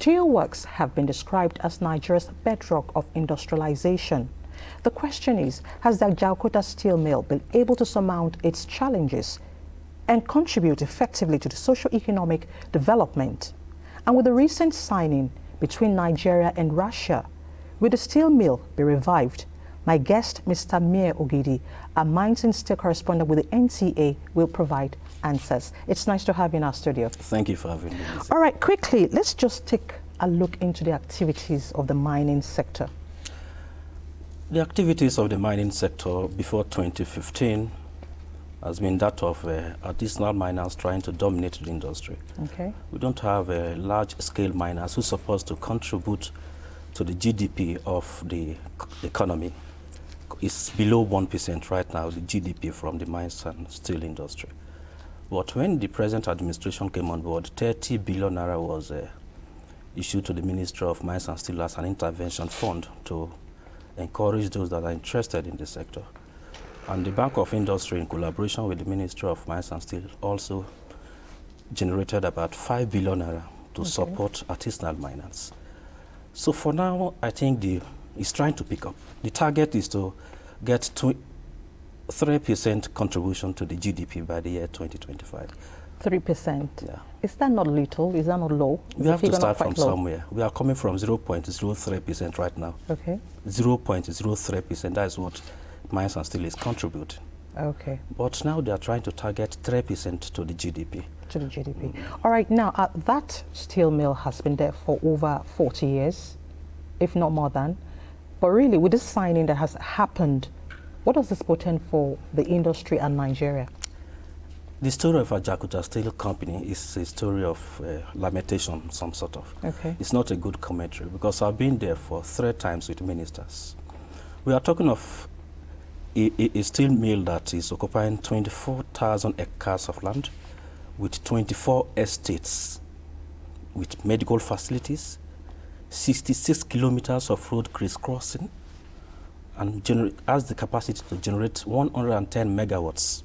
Steelworks have been described as Nigeria's bedrock of industrialization. The question is, has the Ajaokuto steel mill been able to surmount its challenges and contribute effectively to the socio-economic development? And with the recent signing between Nigeria and Russia, will the steel mill be revived? My guest, Mr. Mir Ogidi, a mines and steel correspondent with the NTA, will provide answers. It's nice to have you in our studio. Thank you for having me. All right, quickly, let's just take a look into the activities of the mining sector. The activities of the mining sector before 2015 has been that of artisanal miners trying to dominate the industry. Okay. We don't have large-scale miners who are supposed to contribute to the GDP of the economy. It's below 1% right now, the GDP from the mines and steel industry. But when the present administration came on board, 30 billion naira was issued to the Ministry of Mines and Steel as an intervention fund to encourage those that are interested in the sector. And the Bank of Industry, in collaboration with the Ministry of Mines and Steel, also generated about 5 billion naira to support artisanal miners. So for now, I think it's trying to pick up. The target is to get 3% contribution to the GDP by the year 2025. 3%? Yeah. Is that not little? Is that not low? We have to start from somewhere. We are coming from 0.03% right now. Okay. 0.03%, that is what mines and steel is contributing. Okay. But now they are trying to target 3% to the GDP. To the GDP. All right, now that steel mill has been there for over 40 years, if not more than. But really, with this signing that has happened, what does this portend for the industry and Nigeria? The story of Ajaokuto Steel Company is a story of lamentation, some sort of. Okay. It's not a good commentary because I've been there for 3 times with ministers. We are talking of a steel mill that is occupying 24,000 acres of land with 24 estates, with medical facilities, 66 kilometers of road crisscrossing, and has the capacity to generate 110 megawatts.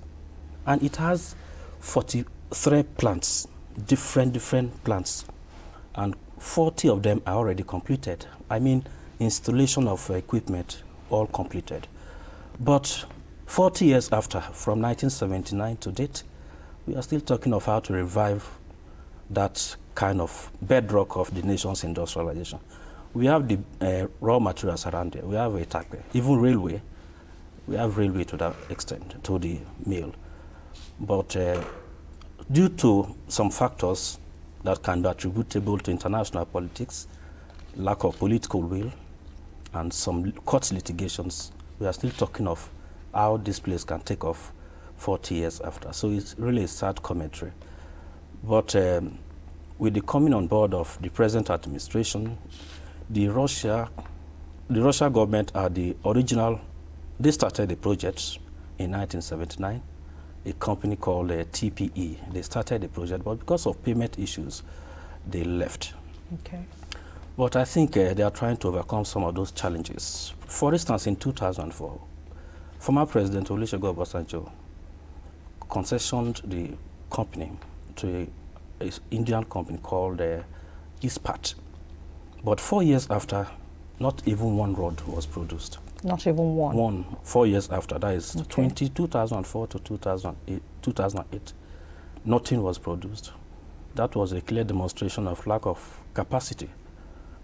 And it has 43 plants, different plants, and 40 of them are already completed. I mean, installation of equipment, all completed. But 40 years after, from 1979 to date, we are still talking of how to revive that kind of bedrock of the nation's industrialization. We have the raw materials around there. We have a tackle, even railway. We have railway to that extent, to the mill. But due to some factors that can be attributable to international politics, lack of political will, and some court litigations, we are still talking of how this place can take off 40 years after. So it's really a sad commentary. But with the coming on board of the present administration, the Russia government are the original. They started the project in 1979, a company called TPE. They started the project, but because of payment issues, they left. Okay. But I think they are trying to overcome some of those challenges. For instance, in 2004, former President Olusegun Obasanjo concessioned the company to an Indian company called ISPAT. But 4 years after, not even one road was produced. Not even one? 4 years after, that is 2004 to 2008, nothing was produced. That was a clear demonstration of lack of capacity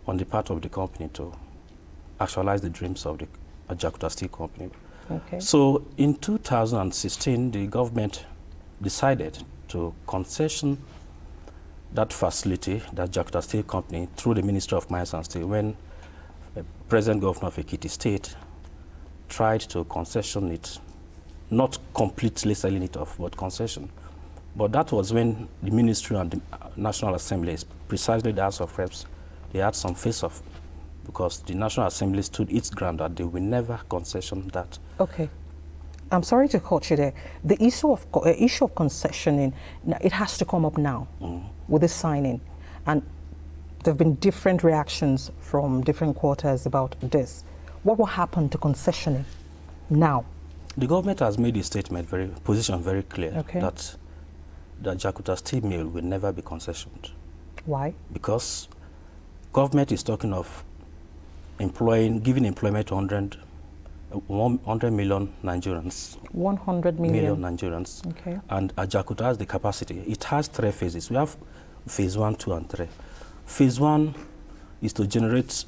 on the part of the company to actualize the dreams of the Ajaokuto Steel Company. Okay. So in 2016, the government decided to concession that facility, that Ajaokuto Steel Company, through the Ministry of Mines and Steel, when President Governor of Ekiti State tried to concession it, not completely selling it off, but concession. But that was when the Ministry and the National Assembly, precisely the House of Reps, they had some face-off because the National Assembly stood its ground that they will never concession that. Okay. I'm sorry to cut you there. The issue of concessioning, it has to come up now with this signing. And there have been different reactions from different quarters about this. What will happen to concessioning now? The government has made a statement, position very clear, that the Ajaokuto Steel Mill will never be concessioned. Why? Because government is talking of giving employment to 100 million Nigerians. 100 million Nigerians. Okay. And Ajaokuto has the capacity. It has 3 phases. We have phase 1, 2, and 3. Phase 1 is to generate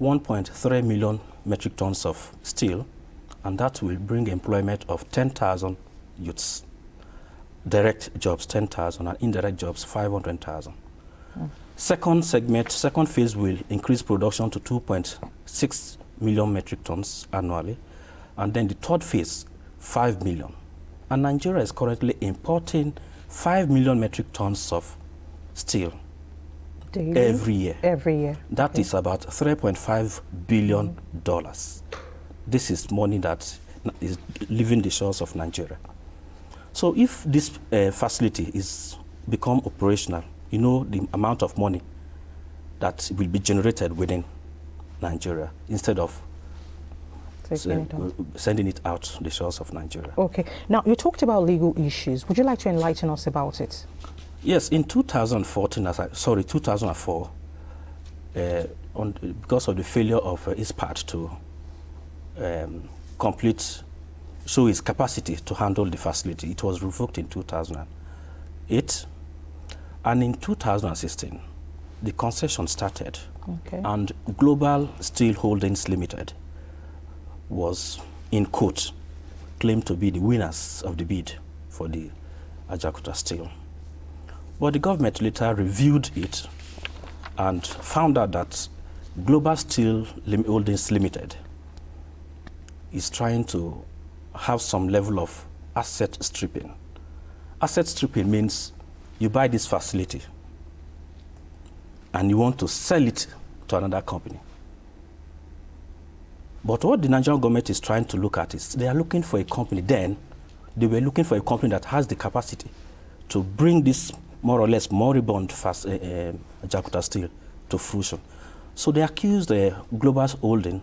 1.3 million metric tons of steel, and that will bring employment of 10,000 youths. Direct jobs, 10,000, and indirect jobs, 500,000. Second phase will increase production to 2.6 million metric tons annually. And then the third phase, 5 million. And Nigeria is currently importing 5 million metric tons of steel daily? Every year. Every year. That is about $3.5 billion. This is money that is leaving the shores of Nigeria. So if this facility is become operational, you know the amount of money that will be generated within Nigeria instead of sending it out the shores of Nigeria. Okay. Now, you talked about legal issues. Would you like to enlighten us about it? Yes. In 2004, because of the failure of ISPAT to show its capacity to handle the facility, it was revoked in 2008. And in 2016, the concession started. Okay. And Global Steel Holdings Limited was, in quote, claimed to be the winners of the bid for the Ajaokuto steel. But the government later reviewed it and found out that Global Steel Holdings Limited is trying to have some level of asset stripping. Asset stripping means you buy this facility and you want to sell it to another company. But what the Nigerian government is trying to look at is they are looking for a company. Then they were looking for a company that has the capacity to bring this more or less moribund Ajaokuto steel to fruition. So they accused the Global Holding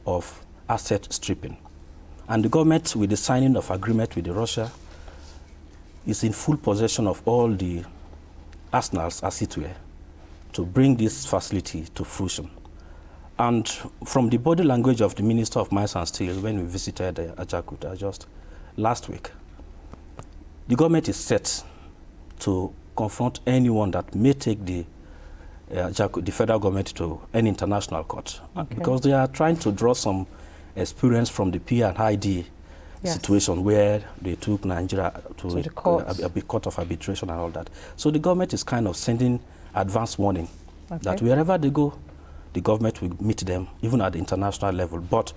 of asset stripping. And the government, with the signing of agreement with Russia, is in full possession of all the arsenals, as it were, to bring this facility to fruition. And from the body language of the Minister of Mines and Steel, when we visited Ajaokuto just last week, the government is set to confront anyone that may take the federal government to an international court. Okay. Because they are trying to draw some experience from the P&ID situation where they took Nigeria to a court of arbitration and all that. So the government is kind of sending advance warning that wherever they go, the government will meet them, even at the international level, but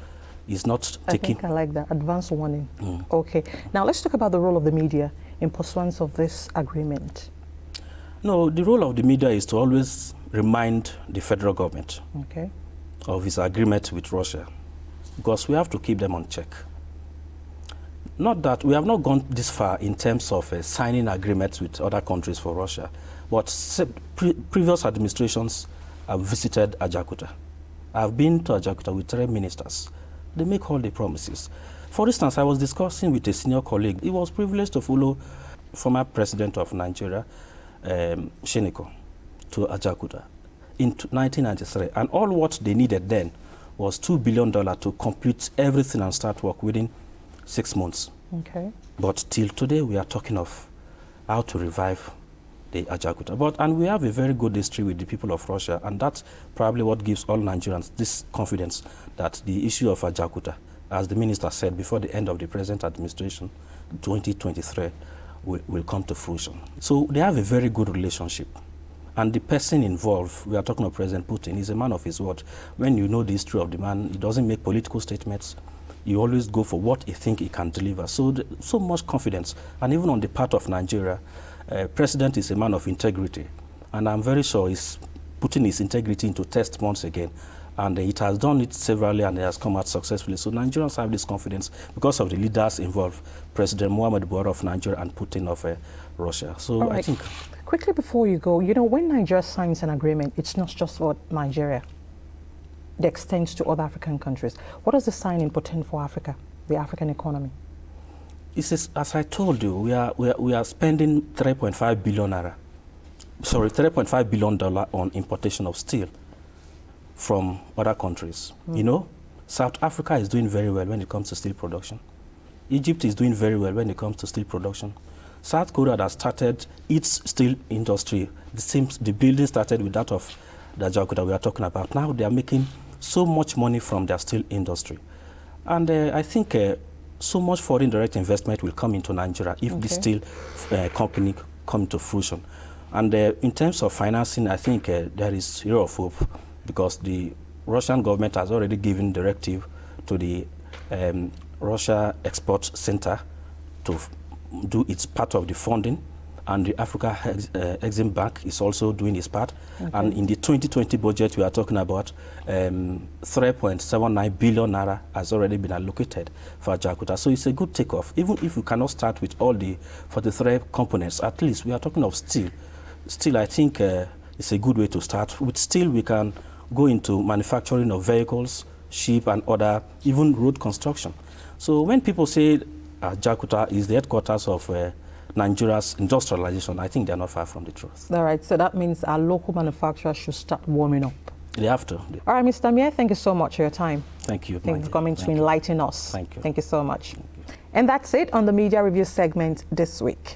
is not taking... I like that, advance warning. Okay. Now let's talk about the role of the media in pursuance of this agreement. No, the role of the media is to always remind the federal government of its agreement with Russia, because we have to keep them on check. Not that we have not gone this far in terms of signing agreements with other countries for Russia, but previous administrations have visited Ajaokuto. I've been to Ajaokuto with 3 ministers. They make all the promises. For instance, I was discussing with a senior colleague. He was privileged to follow former president of Nigeria, Sheniko, to Ajaokuto in 1993. And all what they needed then was $2 billion to complete everything and start work within 6 months. Okay. But till today, we are talking of how to revive the Ajaokuto. And we have a very good history with the people of Russia, and that's probably what gives all Nigerians this confidence that the issue of Ajaokuto, as the minister said, before the end of the present administration, 2023, will come to fruition. So they have a very good relationship. And the person involved, we are talking of President Putin, is a man of his word. When you know the history of the man, he doesn't make political statements. You always go for what you think he can deliver. So so much confidence. And even on the part of Nigeria, President is a man of integrity. And I'm very sure he's putting his integrity into test once again. And it has done it severally, and it has come out successfully. So Nigerians have this confidence because of the leaders involved, President Muhammadu Buhari of Nigeria and Putin of Russia. So I think... Quickly before you go, you know, when Nigeria signs an agreement, it's not just for Nigeria. It extends to other African countries. What does the signing portend for Africa, the African economy? As I told you, we are spending $3.5 billion on importation of steel. from other countries. You know, South Africa is doing very well when it comes to steel production. Egypt is doing very well when it comes to steel production. South Korea has started its steel industry. The building started with that of the Ajaokuto we are talking about. Now they are making so much money from their steel industry. And I think so much foreign direct investment will come into Nigeria if this steel company come to fruition. And in terms of financing, I think there is zero of hope, because the Russian government has already given directive to the Russia Export Center to do its part of the funding, and the Africa Exim Bank is also doing its part. And in the 2020 budget, we are talking about 3.79 billion naira has already been allocated for Ajaokuto. So it's a good takeoff. Even if we cannot start with all the 43 components, at least we are talking of steel. Steel, I think, it's a good way to start. With steel, we can go into manufacturing of vehicles, ship, and other, even road construction. So when people say Ajaokuto is the headquarters of Nigeria's industrialization, I think they're not far from the truth. All right, so that means our local manufacturers should start warming up. They have to. All right, Mr. Mie, thank you so much for your time. Thank you. Thank you for coming to enlighten us. Thank you. Thank you so much. And that's it on the Media Review segment this week.